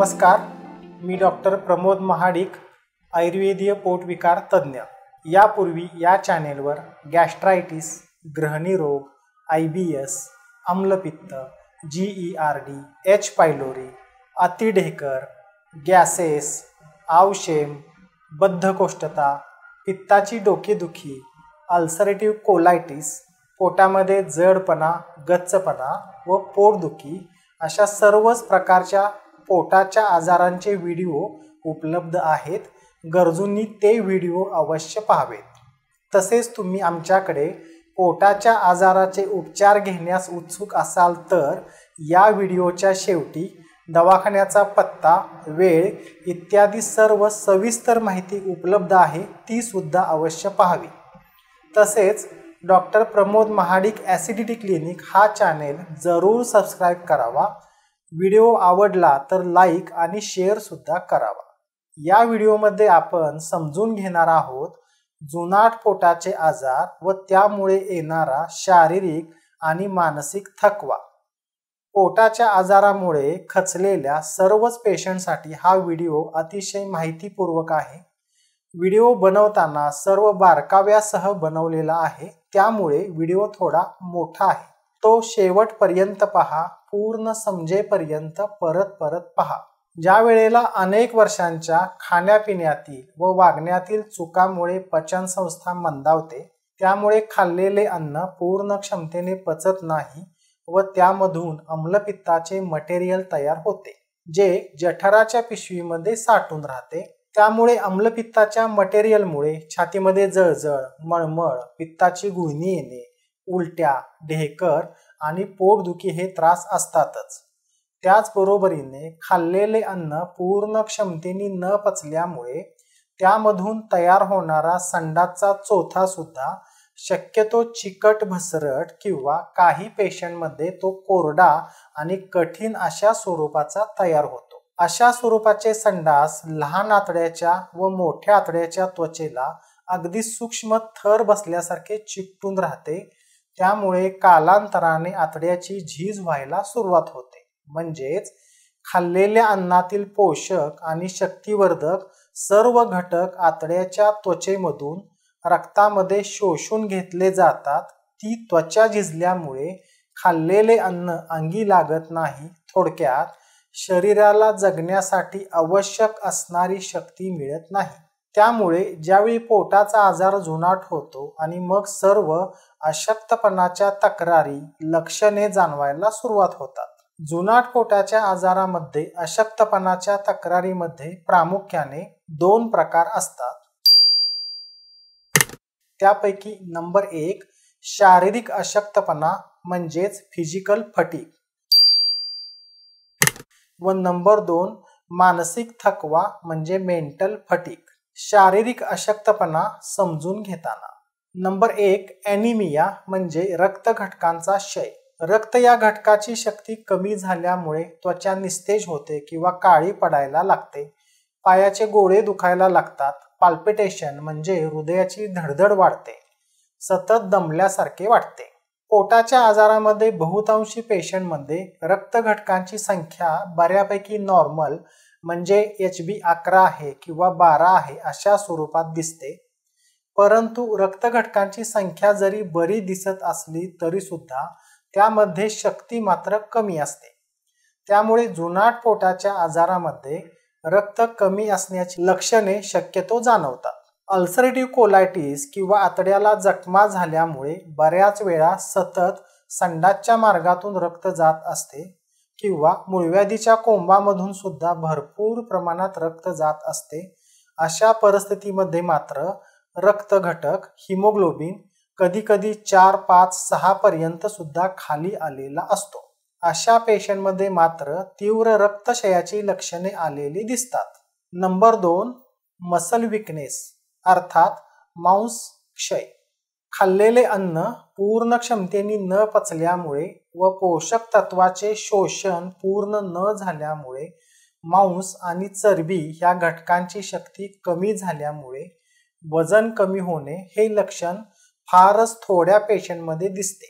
नमस्कार, मी डॉक्टर प्रमोद महाडिक, आयुर्वेदीय पोटविकार तज्ज्ञ। यापूर्वी या चॅनेलवर गॅस्ट्रायटिस, ग्रहणी रोग, IBS, आम्लपित्त, GERD, H पायलोरी, अतिढेकर, गॅसेस, आवशेम, बद्धकोष्ठता, पित्ताची डोकेदुखी, अल्सरेटिव्ह कोलायटिस, पोटामध्ये जडपणा, गच्चपणा व पोटदुखी अशा सर्वच प्रकारच्या पोटाच्या आजारांचे व्हिडिओ उपलब्ध आहेत। गरजूंनी ते व्हिडिओ अवश्य पाहावेत। तसेच तुम्ही आमच्याकडे पोटाच्या आजाराचे उपचार घेण्यास उत्सुक असाल तर या व्हिडिओच्या शेवटी दवाखान्याचा पत्ता, वेळ इत्यादी सर्व सविस्तर माहिती उपलब्ध आहे, ती सुद्धा अवश्य पाहावी। तसेच doctor Pramod Mahadik acidity clinic हा चॅनेल जरूर सबस्क्राईब करावा। व्हिडिओ आवडला तर लाईक आणि शेअर सुद्धा करावा। या व्हिडिओमध्ये आपण समजून घेणार आहोत जुनाट पोटाचे आजार व त्यामुळे येणारा शारीरिक आणि मानसिक थकवा। पोटाच्या आजारामुळे खचलेल्या सर्वच पेशंटसाठी हा व्हिडिओ अतिशय माहितीपूर्वक आहे। व्हिडिओ बनवताना सर्व बारकाव्यासह बनवलेला आहे, त्यामुळे व्हिडिओ थोडा मोठा आहे। तो शेवटपर्यंत पहा, पूर्ण समजेपर्यंत परत पहा। ज्या वेळेला अनेक वर्षांच्या खाण्यापिण्यातील व वागण्यातील चुकामुळे पचनसंस्था मंदावते, त्यामुळे खाल्लेले अन्न पूर्ण क्षमतेने पचत नाही व त्यामधून आम्लपित्ताचे मटेरियल तयार होते, जे जठराच्या पिशवीमध्ये साठून राहते। त्यामुळे आम्लपित्ताच्या मटेरियलमुळे छातीमध्ये जळजळ, मळमळ, पित्ताची गुळणी येणे, उलट्या, ढेकर आणि पोटदुखी हे त्रास असतातच। त्याचबरोबरीने खाल्लेले अन्न पूर्ण क्षमतेने न पचल्यामुळे त्यामधून तयार होणारा संडासचा चोथा सुद्धा शक्यतो चिकट, भसरट किंवा काही पेशंटमध्ये तो कोरडा आणि कठीण अशा स्वरूपाचा तयार होतो। अशा स्वरूपाचे संडास लहान आतड्याच्या व मोठ्या आतड्याच्या त्वचेला अगदी सूक्ष्म थर बसल्यासारखे चिकटून राहते। त्यामुळे कालांतराने आतड्याची झीज व्हायला सुरुवात होते। म्हणजेच खाल्लेल्या अन्नातील पोषक आणि शक्तिवर्धक सर्व घटक आतड्याच्या त्वचेमधून रक्तामध्ये शोषून घेतले जातात। ती त्वचा झिजल्यामुळे खाल्लेले अन्न अंगी लागत नाही। थोडक्यात शरीराला जगण्यासाठी आवश्यक असणारी शक्ती मिळत नाही। त्यामुळे ज्यावेळी पोटाचा आजार जुनाट होतो आणि मग सर्व अशक्तपणाच्या तक्रारी, लक्षणे जाणवायला सुरुवात होतात। जुनाट पोटाच्या आजारामध्ये अशक्तपणाच्या तक्रारीमध्ये प्रामुख्याने 2 प्रकार असतात। त्यापैकी नंबर 1 शारीरिक अशक्तपणा म्हणजेच फिजिकल फटीग व नंबर 2 मानसिक थकवा म्हणजे मेंटल फटीग। शारीरिक अशक्तपणा समजून घेताना नंबर 1 ॲनिमिया म्हणजे रक्त घटकांचा क्षय। रक्त या घटकाची शक्ती कमी झाल्यामुळे त्वचा निस्तेज होते किंवा काळी पडायला लागते। पायाचे गोळे दुखायला लागतात। पाल्पिटेशन म्हणजे हृदयाची धडधड वाढते। सतत दमल्यासारखे वाटते। पोटाच्या आजारामध्ये बहुतांशी पेशंटमध्ये रक्त घटकांची संख्या बऱ्यापैकी नॉर्मल म्हणजे HB11 आहे किंवा 12 आहे अशा स्वरूपात दिसते। परंतु रक्त घटकांची संख्या जरी बरी दिसत असली तरी सुद्धा त्यामध्ये शक्ती मात्र कमी असते। त्यामुळे जुनाट पोटाच्या आजारामध्ये रक्त कमी असण्याची लक्षणे शक्यतो जाणवतात। अल्सरेटिव्ह कोलायटिस किंवा आतड्याला जखमा झाल्यामुळे बऱ्याच वेळा सतत संडासच्या मार्गातून रक्त जात असते किंवा मूळव्याधीच्या कोंबामधून सुद्धा भरपूर प्रमाणात रक्त जात असते। अशा परिस्थितीमध्ये मात्र रक्त घटक हिमोग्लोबिन कधी 4, 5, 6 पर्यंत सुद्धा खाली आलेला असतो। अशा पेशंटमध्ये मात्र तीव्र रक्तक्षयाची लक्षणे आलेली दिसतात। नंबर 2 मसल विकनेस अर्थात मांसक्षय। खाल्लेले अन्न पूर्ण क्षमतेने न पचल्यामुळे व पोषक तत्वाचे शोषण पूर्ण न झाल्यामुळे मांस आणि चरबी ह्या घटकांची शक्ती कमी झाल्यामुळे वजन कमी होणे हे लक्षण फारच थोड्या पेशंटमध्ये दिसते।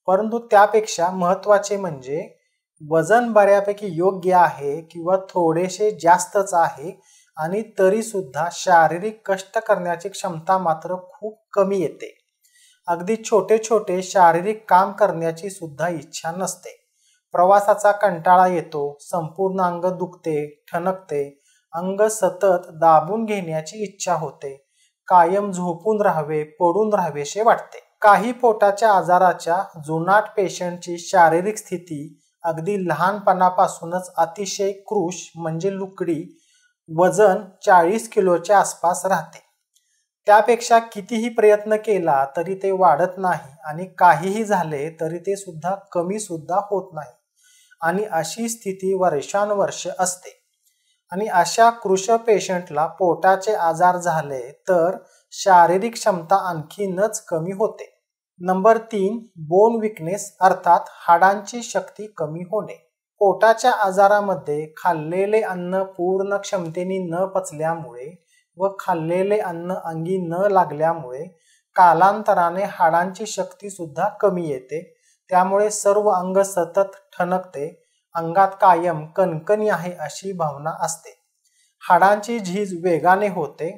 परंतु त्यापेक्षा महत्त्वाचे म्हणजे वजन बऱ्यापैकी योग्य आहे किंवा थोडेसे जास्तच आहे आणि तरी सुद्धा शारीरिक कष्ट करण्याची क्षमता मात्र खूप कमी येते. अगदी छोटे छोटे शारीरिक काम करण्याची सुद्धा इच्छा नसते. प्रवासाचा कंटाळा येतो, संपूर्ण अंग दुखते, ठणकते, अंग सतत दाबून घेण्याची इच्छा होते, कायम झोपून राहावे, पडून राहावेसे वाटते. काही पोटाच्या आजाराच्या जुनाट पेशंटची शारीरिक स्थिती अगदी लहानपणापासूनच अतिशय कृश म्हणजे लुकडी, वजन 40 किलोच्या आसपास राहते. त्यापेक्षा कितीही प्रयत्न केला तरी ते वाढत नाही आणि काहीही झाले तरी ते सुद्धा कमी सुद्धा होत नाही आणि अशी स्थिती वर्षानुवर्ष असते. आणि अशा कृश पेशंटला पोटाचे आजार झाले तर शारीरिक क्षमता आणखीनच कमी होते. नंबर 3, बोन विकनेस अर्थात हाडांची शक्ती कमी होणे. पोटाच्या आजारामध्ये खाल्लेले अन्न पूर्ण क्षमतेने न पचल्यामुळे व खाल्लेले अन्न अंगी न लागल्यामुळे कालांतराने हाडांची शक्ती सुद्धा कमी येते. त्यामुळे सर्व अंग सतत ठणकते, अंगात कायम कणकणी आहे अशी भावना असते, हाडांची झीज वेगाने होते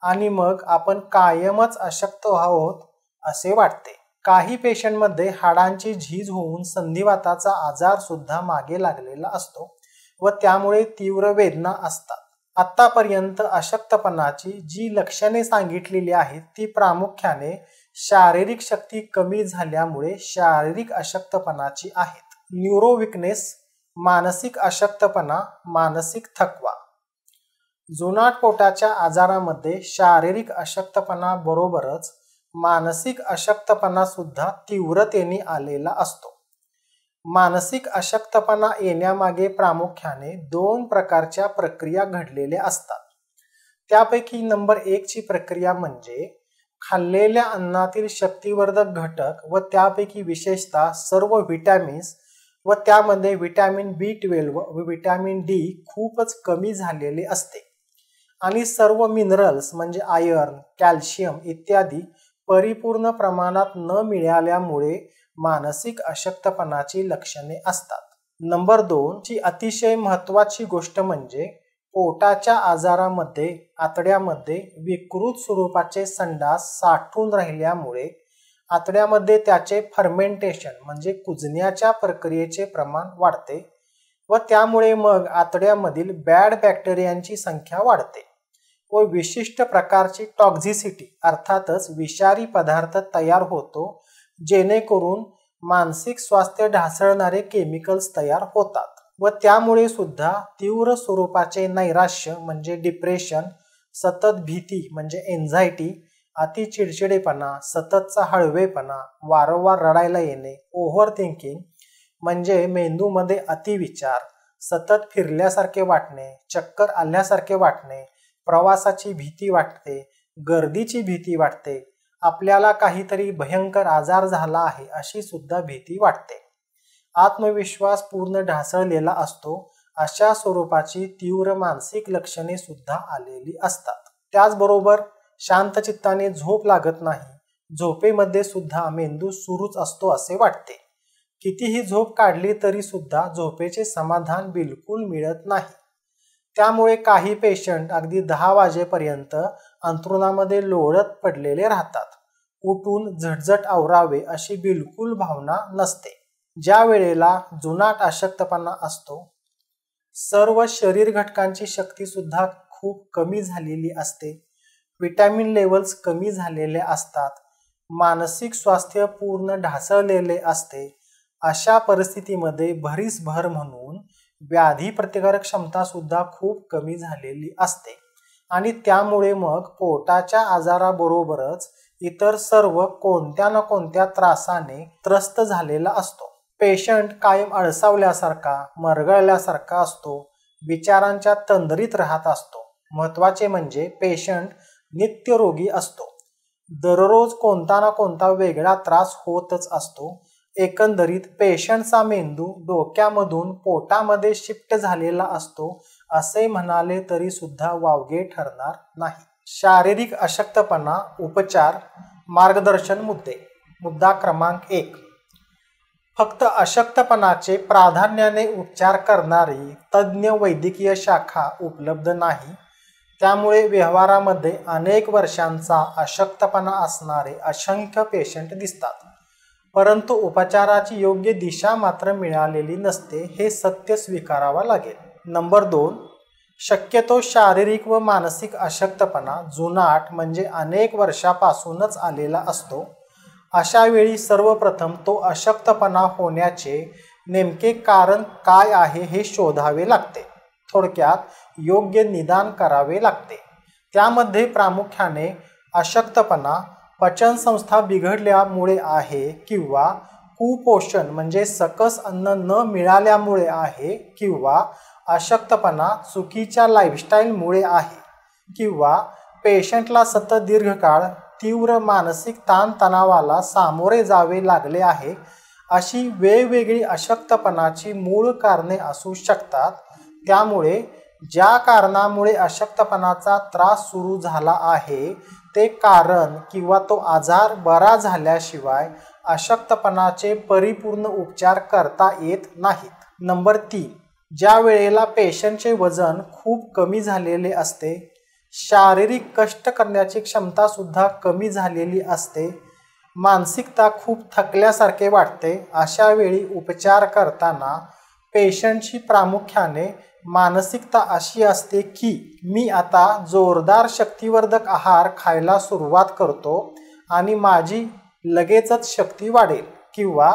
आणि मग आपण कायमच अशक्त आहोत असे वाटते. काही पेशंटमध्ये हाडांची झीज होऊन संधिवाताचा आजार सुद्धा मागे लागलेला असतो व त्यामुळे तीव्र वेदना असतात. आतापर्यंत अशक्तपणाची जी लक्षणे सांगितलेली आहेत ती प्रामुख्याने शारीरिक शक्ती कमी झाल्यामुळे शारीरिक अशक्तपणाची आहेत. न्यूरो विकनेस, मानसिक अशक्तपणा, मानसिक थकवा. जुनाट पोटाच्या आजारामध्ये शारीरिक अशक्तपणा बरोबरच मानसिक अशक्तपणा सुद्धा तीव्रतेने आलेला असतो. मानसिक अशक्तपणा येण्यामागे प्रामुख्याने 2 प्रकारच्या प्रक्रिया घडलेल्या असतात. त्यापैकी नंबर 1 ची प्रक्रिया म्हणजे खाल्लेल्या अन्नातील शक्तिवर्धक घटक व त्यापैकी विशेषतः सर्व व्हिटॅमिन्स व त्यामध्ये व्हिटॅमिन B12 व व्हिटॅमिन D खूपच कमी झालेले असते आणि सर्व मिनरल्स म्हणजे आयर्न, कॅल्शियम इत्यादी परिपूर्ण प्रमाणात न मिळाल्यामुळे मानसिक अशक्तपणाची लक्षणे असतात. नंबर 2 ची अतिशय महत्त्वाची गोष्ट म्हणजे पोटाच्या आजारामध्ये आतड्यामध्ये विकृत स्वरूपाचे संडास साठून राहिल्यामुळे आतड्यामध्ये त्याचे फर्मेंटेशन म्हणजे कुजण्याच्या प्रक्रियेचे प्रमाण वाढते व त्यामुळे मग आतड्यामधील बॅड बॅक्टेरियांची संख्या वाढते व विशिष्ट प्रकारची टॉक्झिसिटी अर्थातच विषारी पदार्थ तयार होतो, जेणेकरून मानसिक स्वास्थ्य ढासळणारे केमिकल्स तयार होतात व त्यामुळे सुद्धा तीव्र स्वरूपाचे नैराश्य म्हणजे डिप्रेशन, सतत भीती म्हणजे एन्झायटी, अति चिडचिडेपणा, सततचा हळवेपणा, वारंवार रडायला येणे, ओव्हर थिंकिंग म्हणजे मेंदूमध्ये अतिविचार, सतत फिरल्यासारखे वाटणे, चक्कर आल्यासारखे वाटणे, प्रवासाची भीती वाटते, गर्दीची भीती वाटते, आपल्याला काहीतरी भयंकर आजार झाला आहे अशी सुद्धा भीती वाटते, आत्मविश्वास पूर्ण ढासळलेला असतो. अशा स्वरूपाची तीव्र मानसिक लक्षणे सुद्धा आलेली असतात. त्याचबरोबर शांत चित्ताने झोप लागत नाही, झोपेमध्ये सुद्धा मेंदू सुरूच असतो असे वाटते, कितीही झोप काढली तरी सुद्धा झोपेचे समाधान बिलकुल मिळत नाही. त्यामुळे काही पेशंट अगदी 10 वाजेपर्यंत अंथरुणामध्ये लोळत पडलेले राहतात, उठून झटझट आवरावे अशी बिलकुल भावना नसते. ज्या वेळेला जुनाट अशक्तपणा असतो, सर्व शरीर घटकांची शक्ती सुद्धा खूप कमी झालेली असते, व्हिटॅमिन लेवल्स कमी झालेले असतात, मानसिक स्वास्थ्य पूर्ण ढासळलेले असते. अशा परिस्थितीमध्ये भरीसभर म्हणून व्याधी प्रतिकारक क्षमता सुद्धा खूप कमी झालेली असते आणि त्यामुळे मग पोटाच्या आजाराबरोबरच इतर सर्व कोणत्या ना कोणत्या त्रासाने त्रस्त झालेला असतो. पेशंट कायम अळसावल्यासारखा, मरगळल्यासारखा असतो, विचारांच्या तंद्रीत राहत असतो. महत्त्वाचे म्हणजे पेशंट नित्यरोगी असतो, दररोज कोणता ना कोणता वेगळा त्रास होतच असतो. एकंदरीत पेशंटचा मेंदू डोक्यामधून पोटामध्ये शिफ्ट झालेला असतो असे म्हणाले तरी सुद्धा वावगे ठरणार नाही. शारीरिक अशक्तपणा, उपचार, मार्गदर्शन मुद्दे. मुद्दा क्रमांक 1, फक्त अशक्तपणाचे प्राधान्याने उपचार करणारी तज्ज्ञ वैद्यकीय शाखा उपलब्ध नाही. त्यामुळे व्यवहारामध्ये अनेक वर्षांचा अशक्तपणा असणारे असंख्य पेशंट दिसतात. परंतु उपचाराची योग्य दिशा मात्र मिळालेली नसते, हे सत्य स्वीकारावा लागेल. नंबर 2, शक्यतो शारीरिक व मानसिक अशक्तपणा जुनाट म्हणजे अनेक वर्षापासूनच आलेला असतो. अशा वेळी सर्वप्रथम तो अशक्तपणा होण्याचे नेमके कारण काय आहे हे शोधावे लागते. थोडक्यात योग्य निदान करावे लागते. त्यामध्ये प्रामुख्याने अशक्तपणा पचनसंस्था बिघडल्यामुळे आहे किंवा कुपोषण म्हणजे सकस अन्न न मिळाल्यामुळे आहे किंवा अशक्तपणा चुकीच्या लाईफस्टाईलमुळे आहे किंवा पेशंटला सतत दीर्घकाळ तीव्र मानसिक ताणतणावाला सामोरे जावे लागले आहे. अशी वेगवेगळी अशक्तपणाची मूळ कारणे असू शकतात. त्यामुळे ज्या कारणामुळे अशक्तपणाचा त्रास सुरू झाला आहे ते कारण किंवा तो आजार बरा झाल्याशिवाय अशक्तपणाचे परिपूर्ण उपचार करता येत नाहीत. नंबर 3, ज्या वेळेला पेशंटचे वजन खूप कमी झालेले असते, शारीरिक कष्ट करण्याची क्षमता सुद्धा कमी झालेली असते, मानसिकता खूप थकल्यासारखे वाटते, अशा वेळी उपचार करताना पेशंटची प्रामुख्याने मानसिकता अशी असते की मी आता जोरदार शक्तिवर्धक आहार खायला सुरुवात करतो आणि माझी लगेचच शक्ती वाढेल किंवा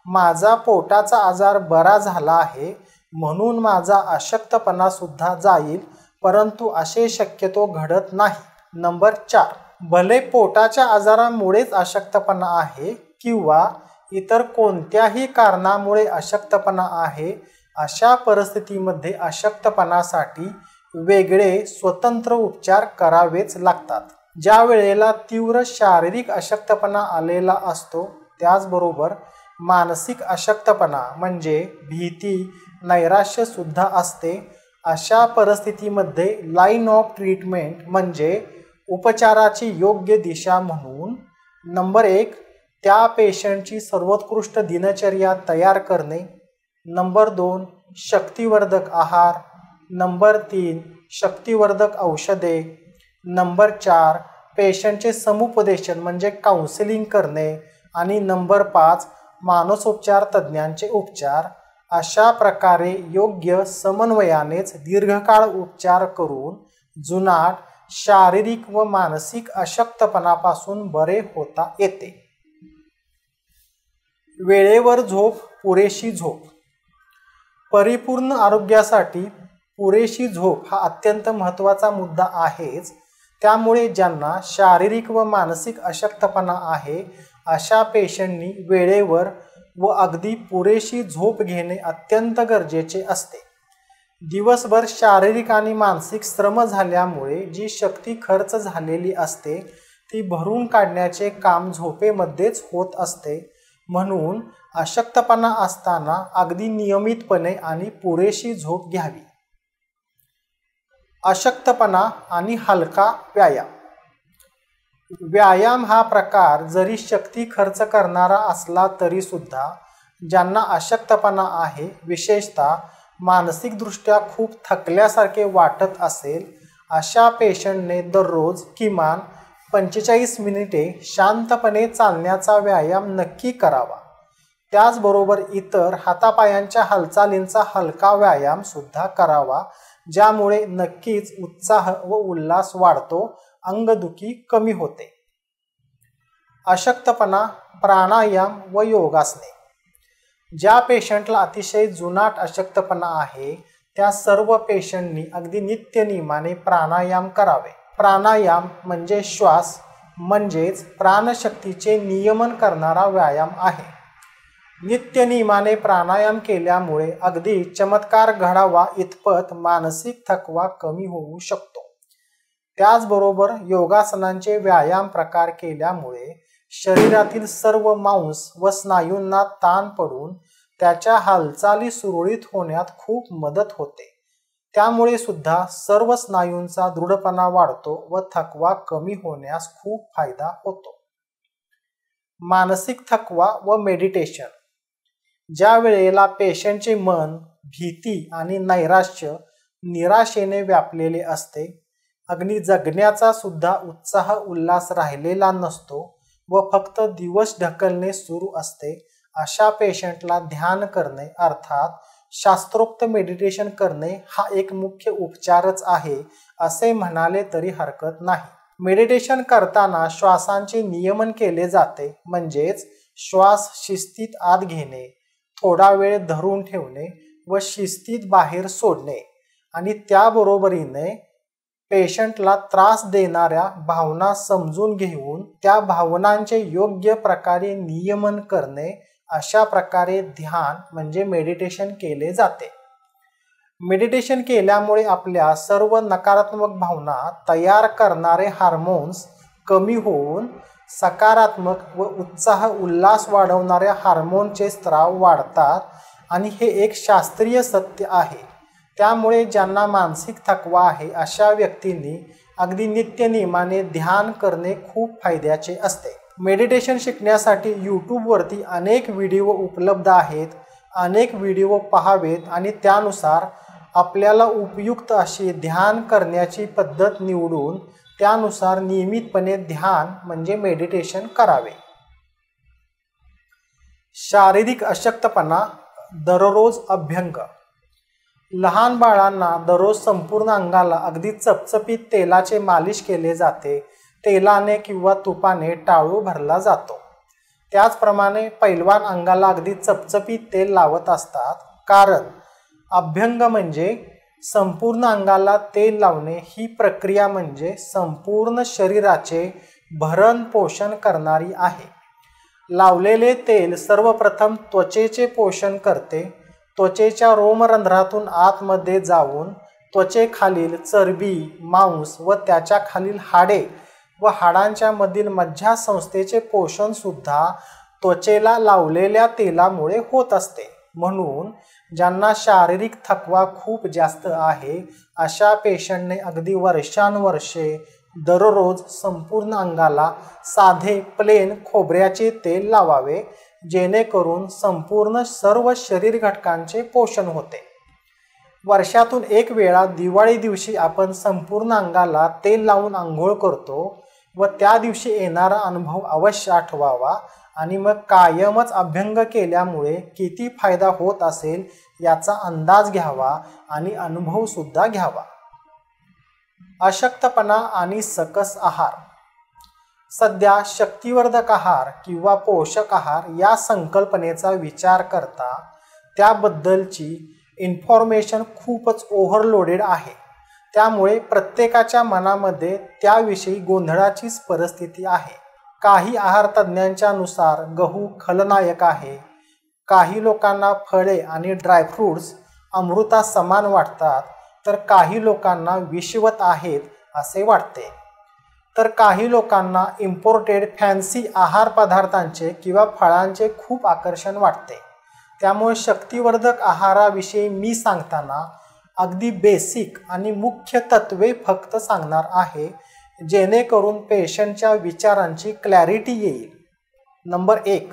माझा पोटाचा आजार बरा झाला आहे म्हणून माझा अशक्तपणा सुद्धा जाईल, परंतु असे शक्यतो घडत नाही. नंबर 4, भले पोटाच्या आजारामुळेच अशक्तपणा आहे किंवा इतर कोणत्याही कारणामुळे अशक्तपणा आहे, अशा परिस्थितीमध्ये अशक्तपणासाठी वेगळे स्वतंत्र उपचार करावेच लागतात. ज्या वेळेला तीव्र शारीरिक अशक्तपणा आलेला असतो त्याचबरोबर मानसिक अशक्तपणा म्हणजे भीती, नैराश्य सुद्धा असते, अशा परिस्थितीमध्ये लाईन ऑफ ट्रीटमेंट म्हणजे उपचाराची योग्य दिशा म्हणून नंबर 1, त्या पेशंटची सर्वोत्कृष्ट दिनचर्या तयार करणे. नंबर 2, शक्तिवर्धक आहार. नंबर 3, शक्तिवर्धक औषधे. नंबर 4, पेशंटचे समुपदेशन म्हणजे काउन्सिलिंग करणे. आणि नंबर 5, मानसोपचार तज्ज्ञांचे उपचार. अशा प्रकारे योग्य समन्वयानेच दीर्घकाळ उपचार करून जुनाट शारीरिक व मानसिक अशक्तपणापासून बरे होता येते. वेळेवर झोप, पुरेशी झोप. परिपूर्ण आरोग्यासाठी पुरेशी झोप हा अत्यंत महत्त्वाचा मुद्दा आहेच. त्यामुळे ज्यांना शारीरिक व मानसिक अशक्तपणा आहे अशा पेशंटनी वेळेवर व अगदी पुरेशी झोप घेणे अत्यंत गरजेचे असते. दिवसभर शारीरिक आणि मानसिक श्रम झाल्यामुळे जी शक्ती खर्च झालेली असते ती भरून काढण्याचे काम झोपेमध्येच होत असते. म्हणून अशक्तपणा असताना अगदी नियमितपणे आणि पुरेशी झोप घ्यावी. अशक्तपणा आणि हलका व्यायाम. व्यायाम हा प्रकार जरी शक्ती खर्च करणारा असला तरी सुद्धा ज्यांना अशक्तपणा आहे, विशेषतः मानसिकदृष्ट्या खूप थकल्यासारखे वाटत असेल अशा पेशंटने दररोज किमान 45 मिनिटे शांतपणे चालण्याचा व्यायाम नक्की करावा. त्याचबरोबर इतर हातापायांच्या हालचालींचा हलका व्यायाम सुद्धा करावा, ज्यामुळे नक्कीच उत्साह व उल्हास वाढतो, अंगदुखी कमी होते. अशक्तपणा, प्राणायाम व योगासने. ज्या पेशंटला अतिशय जुनाट अशक्तपणा आहे त्या सर्व पेशंटनी अगदी नित्यनियमाने प्राणायाम करावे. प्राणायाम म्हणजे श्वास म्हणजेच प्राणशक्तीचे नियमन करणारा व्यायाम आहे. नित्यनियमाने प्राणायाम केल्यामुळे अगदी चमत्कार घडावा इतपत मानसिक थकवा कमी होऊ शकतो. त्याचबरोबर योगासनांचे व्यायाम प्रकार केल्यामुळे शरीरातील सर्व मांस व स्नायूंना ताण पडून त्याच्या हालचाली सुरळीत होण्यात खूप मदत होते. त्यामुळे सुद्धा सर्व स्नायूंचा दृढपणा वाढतो व थकवा कमी होण्यास खूप फायदा होतो. मानसिक थकवा व मेडिटेशन. ज्या वेळेला पेशंटचे मन भीती आणि नैराश्य निराशेने व्यापलेले असते, अगदी जगण्याचा सुद्धा उत्साह उल्हास राहिलेला नसतो व फक्त दिवस ढकलणे सुरू असते, अशा पेशंटला ध्यान करणे अर्थात शास्त्रोक्त मेडिटेशन करणे हा एक मुख्य उपचारच आहे असे म्हणाले तरी हरकत नाही. मेडिटेशन करताना श्वासांचे नियमन केले जाते, म्हणजेच श्वास शिस्तीत आत घेणे, थोडा वेळ धरून ठेवणे व शिस्तीत बाहेर सोडणे आणि त्याबरोबरीने पेशंटला त्रास देणाऱ्या भावना समजून घेऊन त्या भावनांचे योग्य प्रकारे नियमन करणे, अशा प्रकारे ध्यान म्हणजे मेडिटेशन केले जाते. मेडिटेशन केल्यामुळे आपल्या सर्व नकारात्मक भावना तयार करणारे हार्मोन्स कमी होऊन सकारात्मक व उत्साह उल्हास वाढवणाऱ्या हार्मोनचे स्त्राव वाढतात आणि हे एक शास्त्रीय सत्य आहे. त्यामुळे ज्यांना मानसिक थकवा आहे अशा व्यक्तींनी अगदी नित्यनेमाने ध्यान करणे खूप फायद्याचे असते. मेडिटेशन शिकण्यासाठी यूट्यूबवरती अनेक व्हिडिओ उपलब्ध आहेत. अनेक व्हिडिओ पहावेत आणि त्यानुसार आपल्याला उपयुक्त अशी ध्यान करण्याची पद्धत निवडून त्यानुसार नियमितपणे ध्यान म्हणजे मेडिटेशन करावे. शारीरिक अशक्तपणा, दररोज अभ्यंग. लहान बाळांना दररोज संपूर्ण अंगाला अगदी चपचपीत तेलाचे मालिश केले जाते. तेलाने किंवा तुपाने टाळू भरला जातो. त्याचप्रमाणे पैलवान अंगाला अगदी चपचपीत तेल लावत असतात, कारण अभ्यंग म्हणजे संपूर्ण अंगाला तेल लावणे ही प्रक्रिया म्हणजे संपूर्ण शरीराचे भरण पोषण करणारी आहे. लावलेले तेल सर्वप्रथम त्वचेचे पोषण करते. त्वचेच्या रोमरंध्रातून आतमध्ये जाऊन त्वचेखालील चरबी, मांस व त्याच्या खालील हाडे व हाडांच्या मधील मज्जासंस्थेचे पोषण सुद्धा त्वचेला लावलेल्या तेलामुळे होत असते. म्हणून ज्यांना शारीरिक थकवा खूप जास्त आहे अशा पेशंटने अगदी वर्षानुवर्षे दररोज संपूर्ण अंगाला साधे प्लेन खोबऱ्याचे तेल लावावे, जेणेकरून संपूर्ण सर्व शरीर घटकांचे पोषण होते. वर्षातून एक वेळा दिवाळी दिवशी आपण संपूर्ण अंगाला तेल लावून आंघोळ करतो व त्या दिवशी येणारा अनुभव अवश्य आठवावा आणि मग कायमच अभ्यंग केल्यामुळे किती फायदा होत असेल याचा अंदाज घ्यावा आणि अनुभव सुद्धा घ्यावा. अशक्तपणा आणि सकस आहार. सध्या शक्तिवर्धक आहार किंवा पोषक आहार या संकल्पनेचा विचार करता त्याबद्दलची इन्फॉर्मेशन खूपच ओव्हरलोडेड आहे. त्यामुळे प्रत्येकाच्या मनामध्ये त्याविषयी गोंधळाचीच परिस्थिती आहे. काही आहार तज्ज्ञांच्या नुसार गहू खलनायक आहे. काही लोकांना फळे आणि ड्रायफ्रूट्स अमृता समान वाटतात, तर काही लोकांना विषवत आहेत असे वाटते. तर काही लोकांना इम्पोर्टेड फॅन्सी आहार पदार्थांचे किंवा फळांचे खूप आकर्षण वाटते. त्यामुळे शक्तिवर्धक आहाराविषयी मी सांगताना अगदी बेसिक आणि मुख्य तत्वे फक्त सांगणार आहे, जेणेकरून पेशंटच्या विचारांची क्लॅरिटी येईल. नंबर 1,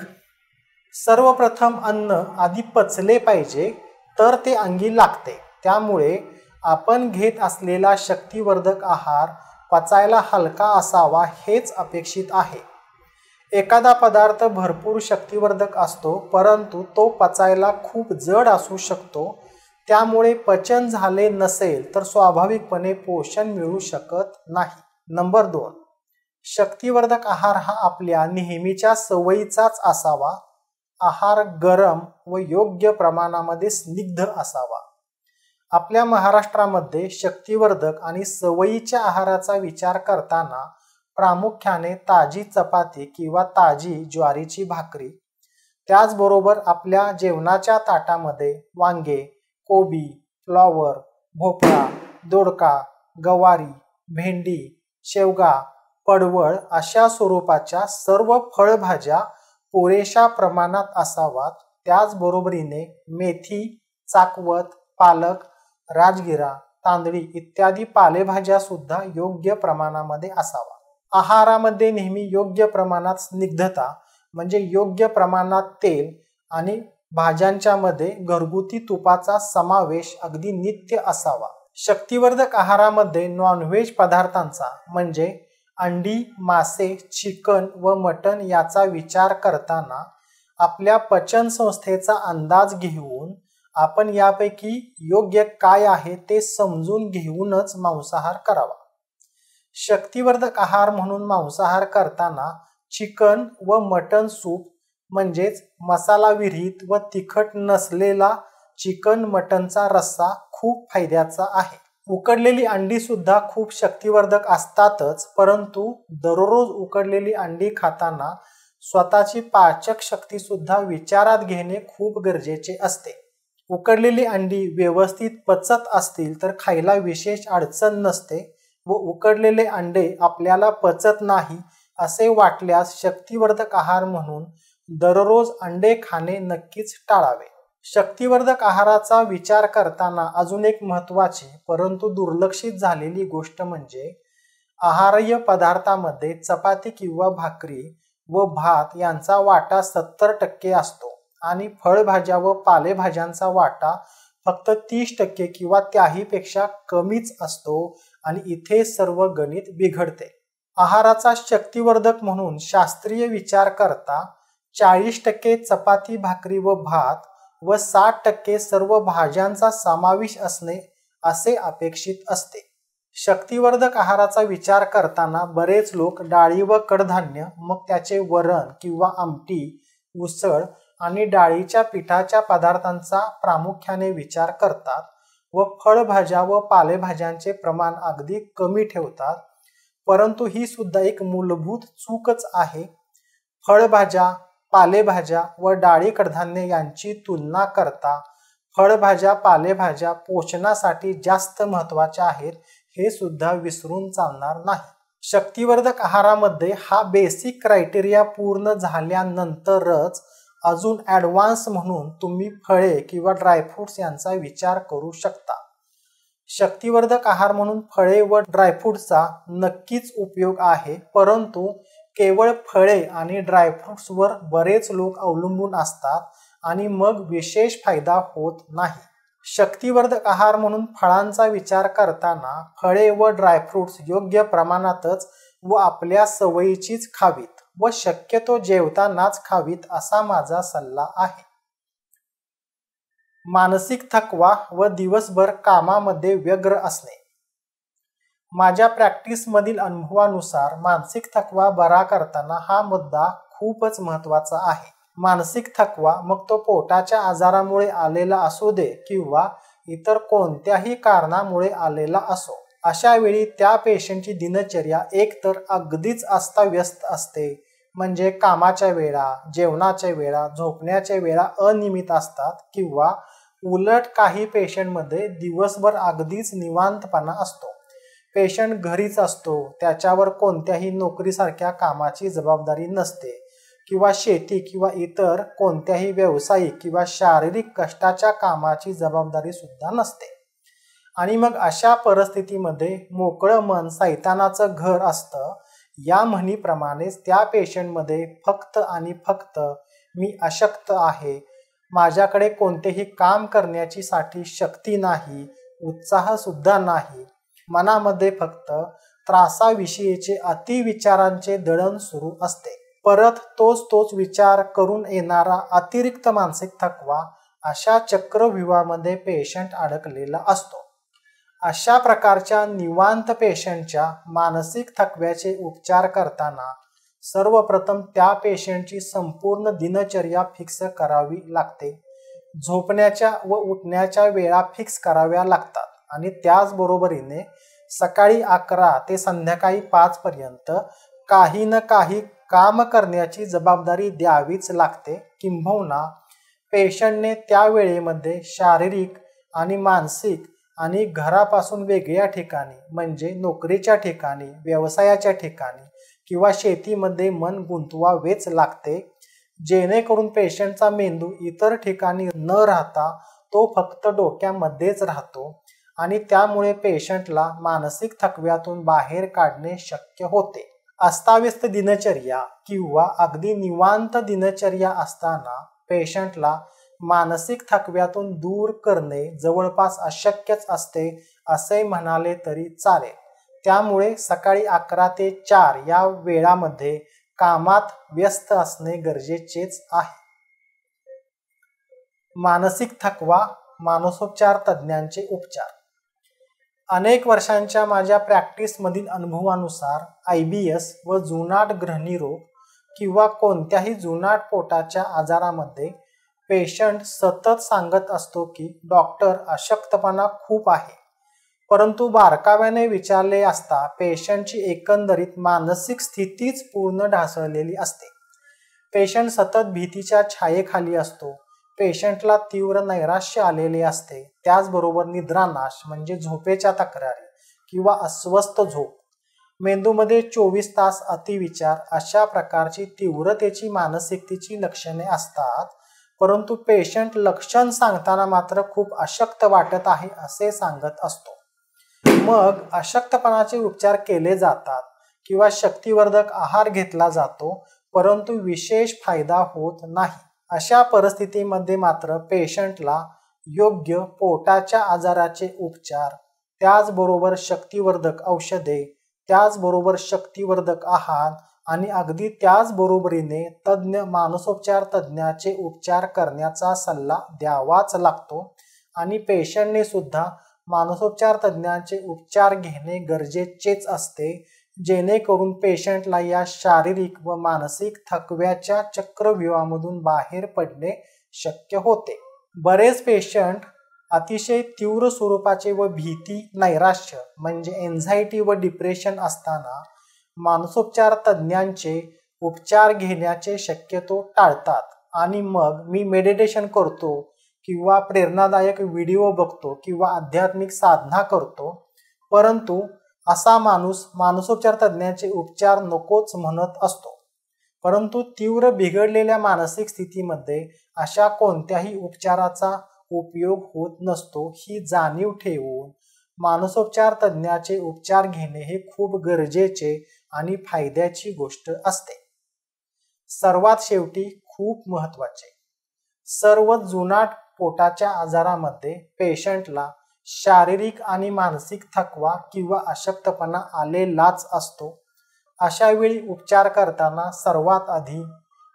सर्वप्रथम अन्न आधी पचले पाहिजे तर ते अंगी लागते. त्यामुळे आपण घेत असलेला शक्तिवर्धक आहार पचायला हलका असावा हेच अपेक्षित आहे. एखादा पदार्थ भरपूर शक्तिवर्धक असतो, परंतु तो पचायला खूप जड असू शकतो. त्यामुळे पचन झाले नसेल तर स्वाभाविकपणे पोषण मिळू शकत नाही. नंबर 2, शक्तिवर्धक आहार हा आपल्या नेहमीच्या सवयीचाच असावा. आहार गरम व योग्य प्रमाणामध्ये स्निग्ध असावा. आपल्या महाराष्ट्रामध्ये शक्तिवर्धक आणि सवयीच्या आहाराचा विचार करताना प्रामुख्याने ताजी चपाती किंवा ताजी ज्वारीची भाकरी, त्याचबरोबर आपल्या जेवणाच्या ताटामध्ये वांगे, कोबी, फ्लॉवर, भोपळा, दोडका, गवारी, भेंडी, शेवगा, पडवळ अशा स्वरूपाच्या सर्व फळभाज्या पुरेशा प्रमाणात असावात. त्याचबरोबरीने मेथी, चाकवत, पालक, राजगिरा, तांदळी इत्यादी पालेभाज्या सुद्धा योग्य प्रमाणामध्ये असावा. आहारामध्ये नेहमी योग्य प्रमाणात स्निग्धता म्हणजे योग्य प्रमाणात तेल आणि भाज्यांच्या मध्ये घरगुती तुपाचा समावेश अगदी नित्य असावा. शक्तिवर्धक आहारामध्ये नॉनव्हेज पदार्थांचा म्हणजे अंडी, मासे, चिकन व मटण याचा विचार करताना आपल्या पचन संस्थेचा अंदाज घेऊन आपण यापैकी योग्य काय आहे ते समजून घेऊनच मांसाहार करावा. शक्तिवर्धक आहार म्हणून मांसाहार करताना चिकन व मटण सूप म्हणजेच मसालाविरहित व तिखट नसलेला चिकन मटणचा रस्सा खूप फायद्याचा आहे. उकडलेली अंडी सुद्धा खूप शक्तिवर्धक असतातच, परंतु दररोज उकडलेली अंडी खाताना स्वतःची पाचक शक्ती सुद्धा विचारात घेणे खूप गरजेचे असते. उकडलेली अंडी व्यवस्थित पचत असतील तर खायला विशेष अडचण नसते व उकडलेले अंडे आपल्याला पचत नाही असे वाटल्यास शक्तिवर्धक आहार म्हणून दररोज अंडे खाणे नक्कीच टाळावे. शक्तिवर्धक आहाराचा विचार करताना अजून एक महत्त्वाची परंतु दुर्लक्षित झालेली गोष्ट म्हणजे आहार्य पदार्थामध्ये चपाती किंवा भाकरी व भात यांचा वाटा 70% असतो आणि फळभाज्या व पालेभाज्यांचा वाटा फक्त 30% किंवा त्याहीपेक्षा कमीच असतो आणि इथे सर्व गणित बिघडते. आहाराचा शक्तिवर्धक म्हणून शास्त्रीय विचार करता 40% चपाती, भाकरी व भात व 60% सर्व भाज्यांचा समावेश असणे असे अपेक्षित असते. शक्तिवर्धक आहाराचा विचार करताना बरेच लोक डाळी व कडधान्य, मग त्याचे वरण किंवा आमटी, उसळ आणि डाळीच्या पिठाच्या पदार्थांचा प्रामुख्याने विचार करतात व फळभाज्या व पालेभाज्यांचे प्रमाण अगदी कमी ठेवतात, परंतु ही सुद्धा एक मूलभूत चूकच आहे. फळभाज्या, पालेभाज्या व डाळी कडधान्य यांची तुलना करता फळभाज्या, पालेभाज्या पोषणासाठी जास्त महत्त्वाच्या आहेत हे सुद्धा विसरून चालणार नाही. शक्तिवर्धक आहारामध्ये हा बेसिक क्रायटेरिया पूर्ण झाल्यानंतरच अजून ॲडव्हान्स म्हणून तुम्ही फळे किंवा ड्रायफ्रुट्स यांचा विचार करू शकता. शक्तिवर्धक आहार म्हणून फळे व ड्रायफ्रुट्सचा नक्कीच उपयोग आहे, परंतु केवळ फळे आणि ड्रायफ्रुट्सवर बरेच लोक अवलंबून असतात आणि मग विशेष फायदा होत नाही. शक्तिवर्धक आहार म्हणून फळांचा विचार करताना फळे व ड्रायफ्रुट्स योग्य प्रमाणातच व आपल्या सवयीचीच खावीत व शक्यतो जेवतानाच खावीत असा माझा सल्ला आहे. मानसिक थकवा व दिवसभर कामामध्ये व्यग्र असणे. माझ्या प्रॅक्टिसमधील अनुभवानुसार मानसिक थकवा बरा करताना हा मुद्दा खूपच महत्त्वाचा आहे. मानसिक थकवा मग तो पोटाच्या आजारामुळे आलेला असू दे किंवा इतर कोणत्याही कारणामुळे आलेला असो, अशा वेळी त्या पेशंटची दिनचर्या एकतर अगदीच अस्ताव्यस्त असते, म्हणजे कामाच्या वेळा, जेवणाच्या वेळा, झोपण्याच्या वेळा अनियमित असतात, किंवा उलट काही पेशंटमध्ये दिवसभर अगदीच निवांतपणा असतो. पेशंट घरीच असतो, त्याच्यावर कोणत्याही नोकरीसारख्या कामाची जबाबदारी नसते किंवा शेती किंवा इतर कोणत्याही व्यावसायिक किंवा शारीरिक कष्टाच्या कामाची जबाबदारी सुद्धा नसते. आणि मग अशा परिस्थितीमध्ये मोकळं मन सैतानाचं घर असतं या म्हणीप्रमाणेच त्या पेशंटमध्ये फक्त आणि फक्त मी अशक्त आहे, माझ्याकडे कोणतेही काम करण्याची शक्ती नाही, उत्साह सुद्धा नाही, मनामध्ये फक्त त्रासाविषयीचे अतिविचारांचे दळण सुरू असते. परत तोच विचार करून येणारा अतिरिक्त मानसिक थकवा, अशा चक्रव्यूहामध्ये पेशंट अडकलेला असतो. अशा प्रकारच्या निवांत पेशंटच्या मानसिक थकव्याचे उपचार करताना सर्वप्रथम त्या पेशंटची संपूर्ण दिनचर्या फिक्स करावी लागते. झोपण्याच्या व उठण्याच्या वेळा फिक्स कराव्या लागतात आणि त्याचबरोबरीने सकाळी 11 ते संध्याकाळी 5 पर्यंत काही ना काही काम करण्याची जबाबदारी द्यावीच लागते. किंबहुना पेशंटने त्या वेळेमध्ये शारीरिक आणि मानसिक आणि घरापासून वेगळ्या ठिकाणी म्हणजे नोकरीच्या ठिकाणी, व्यवसायाच्या ठिकाणी किंवा शेतीमध्ये मन गुंतवावेच लागते, जेणेकरून पेशंटचा मेंदू इतर ठिकाणी न राहता तो फक्त डोक्यामध्येच राहतो आणि त्यामुळे पेशंटला मानसिक थकव्यातून बाहेर काढणे शक्य होते. अस्ताव्यस्त दिनचर्या किंवा अगदी निवांत दिनचर्या असताना पेशंटला मानसिक थकव्यातून दूर करणे जवळपास अशक्यच असते असे म्हणाले तरी चालेल. त्यामुळे सकाळी 11 ते 4 या वेळामध्ये कामात व्यस्त असणे गरजेचेच आहे. मानसिक थकवा, मानसोपचार तज्ज्ञांचे उपचार. अनेक वर्षांच्या माझ्या प्रॅक्टिसमधील अनुभवानुसार IBS व जुनाट ग्रहणी रोग किंवा कोणत्याही जुनाट पोटाच्या आजारामध्ये पेशंट सतत सांगत असतो की डॉक्टर अशक्तपणा खूप आहे. परंतु बारकाव्याने विचारले असता पेशंटची एकंदरीत मानसिक स्थितीच पूर्ण ढासळलेली असते. पेशंट सतत भीतीच्या छायेखाली असतो. पेशंटला तीव्र नैराश्य आलेले असते. त्याचबरोबर निद्रानाश म्हणजे झोपेच्या तक्रारी किंवा अस्वस्थ झोप, मेंदूमध्ये 24 तास अतिविचार अशा प्रकारची तीव्रतेची मानसिकतेची लक्षणे असतात. परंतु पेशंट लक्षण सांगताना मात्र खूप अशक्त वाटत आहे असे सांगत असतो. मग अशक्तपणाचे उपचार केले जातात किंवा शक्तिवर्धक आहार घेतला जातो, परंतु विशेष फायदा होत नाही. अशा परिस्थितीमध्ये मात्र पेशंटला योग्य पोटाच्या आजाराचे उपचार, त्याचबरोबर शक्तिवर्धक औषधे, त्याचबरोबर शक्तिवर्धक आहार आणि अगदी त्याचबरोबरीने तज्ज्ञ मानसोपचार तज्ज्ञाचे उपचार करण्याचा सल्ला द्यावाच लागतो. आणि पेशंटने सुद्धा मानसोपचार तज्ज्ञाचे उपचार घेणे गरजेचेच असते, जेणेकरून पेशंटला या शारीरिक व मानसिक थकव्याच्या चक्रव्यूहामधून बाहेर पडणे शक्य होते. बरेच पेशंट अतिशय तीव्र स्वरूपाचे व भीती, नैराश्य म्हणजे एन्झायटी व डिप्रेशन असताना मानसोपचार तज्ज्ञांचे उपचार घेण्याचे शक्यतो टाळतात आणि मग मी मेडिटेशन करतो किंवा प्रेरणादायक व्हिडिओ बघतो किंवा आध्यात्मिक साधना करतो, परंतु असा माणूस मानसोपचार तज्ज्ञाचे उपचार नकोच म्हणत असतो. परंतु तीव्र बिघडलेल्या मानसिक स्थितीमध्ये अशा कोणत्याही उपचाराचा उपयोग होत नसतो. ही जाणीव ठेवून मानसोपचार तज्ज्ञाचे उपचार घेणे हे खूप गरजेचे आणि फायद्याची गोष्ट असते. सर्वात शेवटी खूप महत्त्वाचे, सर्व जुनाट पोटाच्या आजारामध्ये पेशंटला शारीरिक आणि मानसिक थकवा किंवा अशक्तपणा आलेलाच असतो. अशा वेळी उपचार करताना सर्वात आधी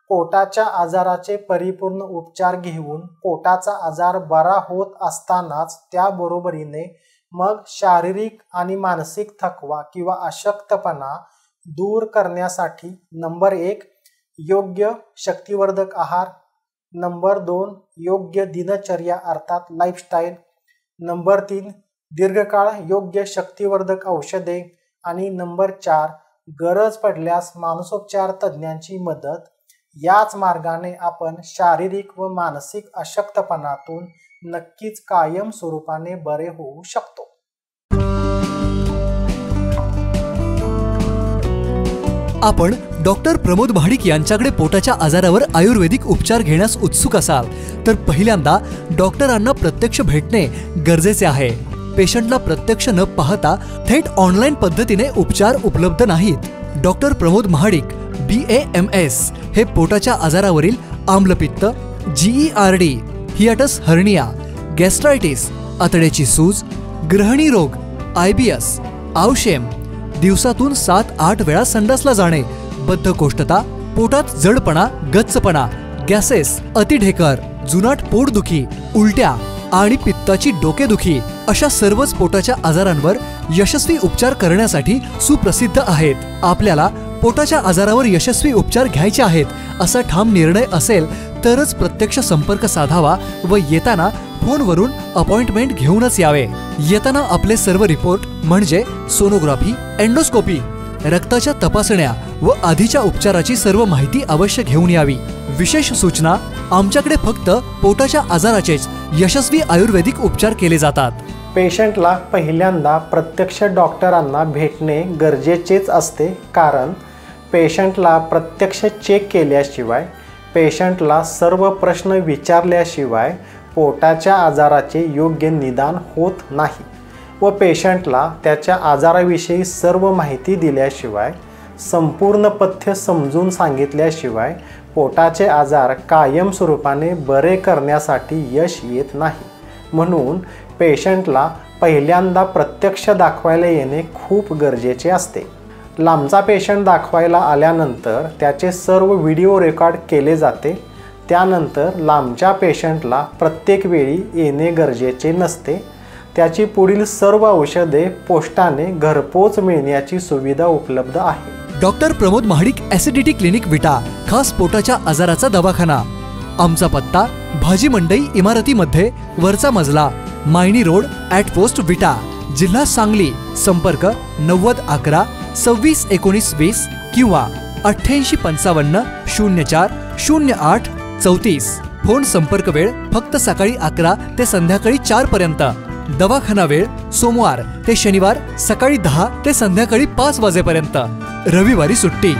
पोटाच्या आजाराचे परिपूर्ण उपचार घेऊन पोटाचा आजार बरा होत असतानाच त्याबरोबरीने मग शारीरिक आणि मानसिक थकवा किंवा अशक्तपणा दूर करण्यासाठी नंबर 1 योग्य शक्तिवर्धक आहार, नंबर 2 योग्य दिनचर्या अर्थात लाईफस्टाईल, नंबर 3 दीर्घकाळ योग्य शक्तिवर्धक औषधे आणि नंबर 4 गरज पडल्यास मानसोपचार तज्ज्ञांची मदत. याच मार्गाने आपण शारीरिक व मानसिक अशक्तपणातून नक्कीच कायम स्वरूपाने बरे होऊ शकतो. आपण डॉक्टर प्रमोद महाडिक यांच्याकडे पोटाच्या आजारावर आयुर्वेदिक उपचार घेण्यास उत्सुक असाल तर पहिल्यांदा डॉक्टरांना प्रत्यक्ष भेटणे गरजेचे आहे. पेशंटला प्रत्यक्ष न पाहता थेट ऑनलाईन पद्धतीने उपचार उपलब्ध नाहीत. डॉक्टर प्रमोद महाडिक BAMS हे पोटाच्या आजारावरील आम्लपित्त, GERD, हियाटस हर्निया, गॅस्ट्रायटिस, आतड्याची सूज, ग्रहणी रोग, IBS, आवशेम, दिवसातून 7-8 वेळा संडासला जाणे, बद्धकोष्ठता, पोटात जडपणा, गच्चपणा, गॅसेस, अतिढेकर, जुनाट पोटदुखी, उलट्या आणि पित्ताची डोकेदुखी अशा सर्वच पोटाच्या आजारांवर यशस्वी उपचार करण्यासाठी सुप्रसिद्ध आहेत. आपल्याला पोटाच्या आजारावर यशस्वी उपचार घ्यायचे आहेत असा ठाम निर्णय असेल तरच प्रत्यक्ष संपर्क साधावा व येताना फोनवरून अपॉइंटमेंट घेऊनच यावे. येताना आपले सर्व रिपोर्ट म्हणजे सोनोग्राफी, एंडोस्कोपी, रक्ताच्या तपासण्या व आधीच्या उपचाराची सर्व माहिती अवश्य घेऊन यावी. विशेष सूचना, आमच्याकडे फक्त पोटाच्या आजाराचेच यशस्वी आयुर्वेदिक उपचार केले जातात. पेशंटला पहिल्यांदा प्रत्यक्ष डॉक्टरांना भेटणे गरजेचेच असते, कारण पेशंटला प्रत्यक्ष चेक केल्याशिवाय, पेशंटला सर्व प्रश्न विचारल्याशिवाय पोटाच्या आजाराचे योग्य निदान होत नाही व पेशंटला त्याच्या आजाराविषयी सर्व माहिती दिल्याशिवाय, संपूर्ण पथ्य समजून सांगितल्याशिवाय पोटाचे आजार कायमस्वरूपाने बरे करण्यासाठी यश येत नाही. म्हणून पेशंटला पहिल्यांदा प्रत्यक्ष दाखवायला येणे खूप गरजेचे असते. लांबचा पेशंट दाखवायला आल्यानंतर त्याचे सर्व व्हिडिओ रेकॉर्ड केले जाते. त्यानंतर लांबच्या पेशंटला प्रत्येक वेळी येणे गरजेचे नसते. त्याची पुढील सर्व औषधे पोस्टाने घरपोच मिळण्याची सुविधा उपलब्ध आहे. Doctor Pramod Mahadik acidity clinic विटा, खास पोटाच्या आजाराचा दवाखाना. आमचा पत्ता भाजी मंडई इमारतीमध्ये, वरचा मजला, मायनी रोड, ॲट पोस्ट विटा, जिल्हा सांगली. संपर्क 90 11 26 19 20 किंवा 88 55 04 08 34. फोन संपर्क वेळ फक्त सकाळी 11 ते संध्याकाळी 4 पर्यंत. दवाखाना वेळ सोमवार ते शनिवार सकाळी 10 ते संध्याकाळी 5 वाजेपर्यंत. रविवारी सुट्टी.